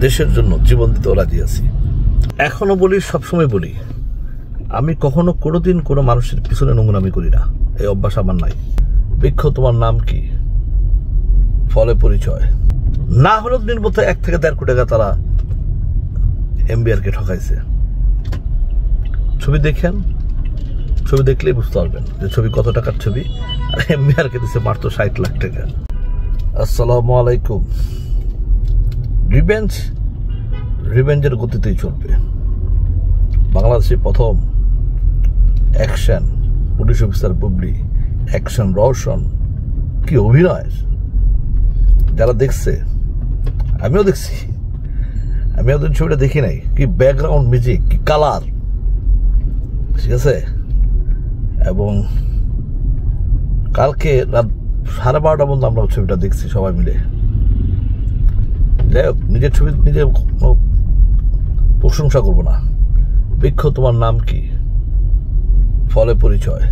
দেশের জন্য জীবন দিতেও রাজি আছি। এখনো বলি, সবসময় বলি, আমি কখনো কোনোদিন কোনো মানুষের পিছনে নোংরামি করি না। এই অভ্যাস আমার নাই। বৃক্ষ তোমার নাম কি, ফলে পরিচয়। না হলেও দিন বলতে 1 থেকে 1.5 কোটি টাকা তারা এমবিআরকে ঠকাইছে। ছবি দেখেন, ছবি দেখলেই বুঝতে পারবেন যে ছবি কত টাকার ছবি, আর এমবিআরকে দিচ্ছে মাত্র 60 লাখ টাকা। আসসালামু আলাইকুম। রিভেঞ্জের গতিতেই চলবে। বাংলাদেশে প্রথম action police officer Bubly, action Roshan, কি অভিনয়! যারা দেখছে, আমিও দেখছি, আমি ওদের ছবিটা দেখি নাই। কি ব্যাকগ্রাউন্ড মিউজিক, কি কালার, ঠিক আছে। এবং কালকে রাত 12:30 পর্যন্ত আমরা ছবিটা দেখছি সবাই মিলে। যাই হোক, নিজের ছবি নিজে প্রশংসা করবো না। বৃক্ষ তোমার নাম কি, ফলে পরিচয়।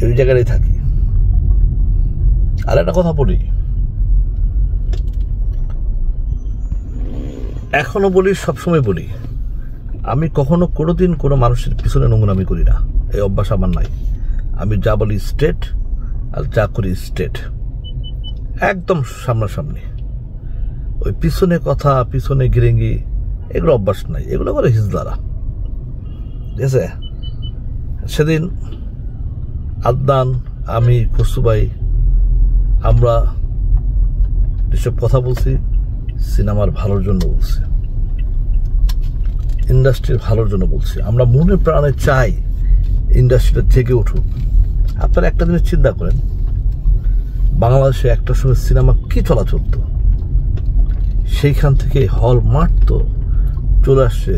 এই জায়গায় থাকি। আর একটা কথা বলি, এখনো বলি, সবসময় বলি, আমি কখনো কোনোদিন কোনো মানুষের পিছনে নোংরামি করি না। এই অভ্যাস আমার নাই। আমি যা বলি স্টেট, আর যা করি স্টেট, একদম সামনাসামনি। ওই পিছনে কথা, পিছনে গিরেঙ্গি, এগুলো অভ্যাস নাই। এগুলো করে হিজদারা, ঠিক আছে। সেদিন আদনান, আমি, খসরু ভাই, আমরা যেসব কথা বলছি সিনেমার ভালোর জন্য বলছি, ইন্ডাস্ট্রির ভালোর জন্য বলছি। আমরা মনে প্রাণে চাই ইন্ডাস্ট্রিটা জেগে উঠুক। আপনারা একটা জিনিস চিন্তা করেন, বাংলাদেশে একটা সময় সিনেমা কি চলা চলত, সেইখান থেকে হল মাঠ তো চলে আসছে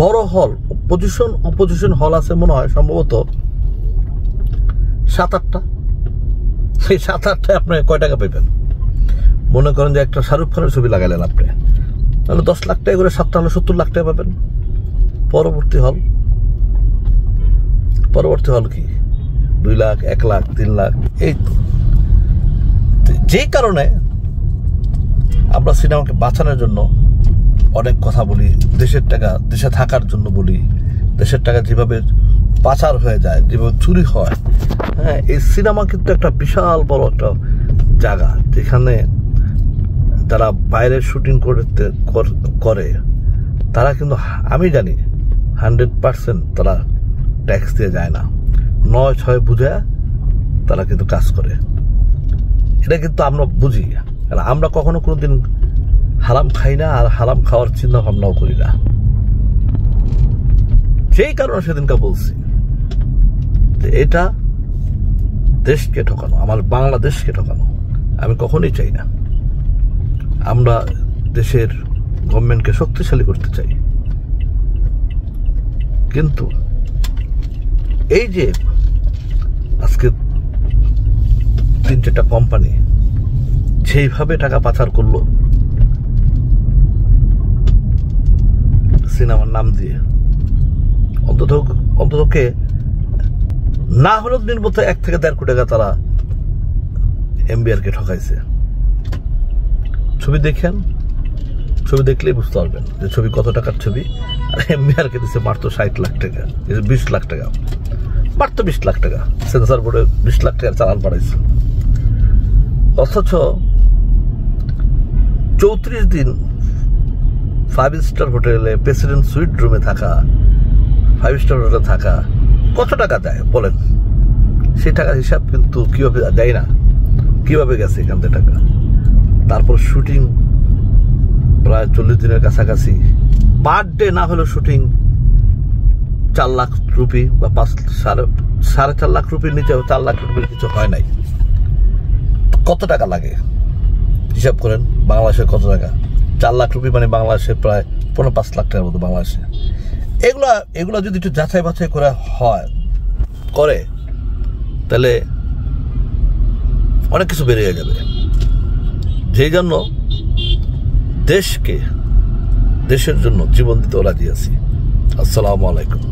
বড় হল। অপোজিশন হল আছে মনে হয় সম্ভবত 7-8টা। সেই 7-8টায় আপনি কয় টাকা পেবেন? মনে করেন যে একটা শাহরুখ খানের ছবি লাগাইলেন আপনি, তাহলে 10 লাখ টাকা করে 7টা হলে 70 লাখ টাকা পাবেন। পরবর্তী হল কি 2 লাখ, 1 লাখ, 3 লাখ। এই যে কারণে আমরা সিনেমাকে বাঁচানোর জন্য অনেক কথা বলি। দেশের টাকা দেশে থাকার জন্য বলি। দেশের টাকা যেভাবে পাচার হয়ে যায়, যেভাবে চুরি হয়, হ্যাঁ, এই সিনেমা কিন্তু একটা বিশাল বড় একটা জায়গা, যেখানে যারা বাইরে শুটিং করে তারা কিন্তু, আমি জানি 100% তারা ট্যাক্স দিয়ে যায় না। 9-6 বুঝে তারা কিন্তু কাজ করে। এটা কিন্তু আমরা বুঝি, কারণ আমরা কখনো কোনোদিন হারাম খাই না, আর হারাম খাওয়ার চিন্তা ভাবনাও করি না। সেই কারণে সেদিনকে বলছি যে এটা দেশকে ঠকানো, আমার বাংলাদেশকে ঠকানো আমি কখনোই চাই না। আমরা দেশের গভর্নমেন্টকে শক্তিশালী করতে চাই, কিন্তু এই যে আজকে 3-4টা কোম্পানি যেইভাবে টাকা পাচার করলো সিনেমার নাম দিয়ে, অন্ততকে না হলেও দিন বলতে 1 থেকে 1.5 কোটি টাকা তারা এমবিআরকে ঠকাইছে। ছবি দেখেন, ছবি দেখলেই বুঝতে পারবেন যে ছবি কত টাকার ছবি, আর এমবিআরকে দিচ্ছে মাত্র 60 লাখ টাকা, 20 লাখ টাকা, মাত্র 20 লাখ টাকা। সেন্সার বোর্ডে 20 লাখ টাকার চালান পাঠাইছে। অথচ 34 দিন 5 স্টার হোটেলে, প্রেসিডেন্ট সুইট রুমে থাকা, 5 স্টার হোটেলে থাকা কত টাকা দেয় বলেন? সেই টাকার হিসাব কিন্তু কিভাবে দেয় না, কিভাবে গেছে এখান থেকে টাকা। তারপর শুটিং প্রায় 40 দিনের কাছাকাছি, পার ডে না হলেও শুটিং 4 লাখ রুপি বা 4.5 লাখ রুপির নিচে, 4 লাখ রুপির নিচে হয় নাই। কত টাকা লাগে হিসাব করেন? বাংলাদেশের কত টাকা? 4 লাখ রুপি মানে বাংলাদেশে প্রায় 5 লাখ টাকার মতো বাংলাদেশে। এগুলা যদি একটু যাচাই বাছাই করে তাহলে অনেক কিছু বেরিয়ে যাবে। যেই জন্য দেশের জন্য জীবন দিতেও রাজি আছি। আসসালামু আলাইকুম।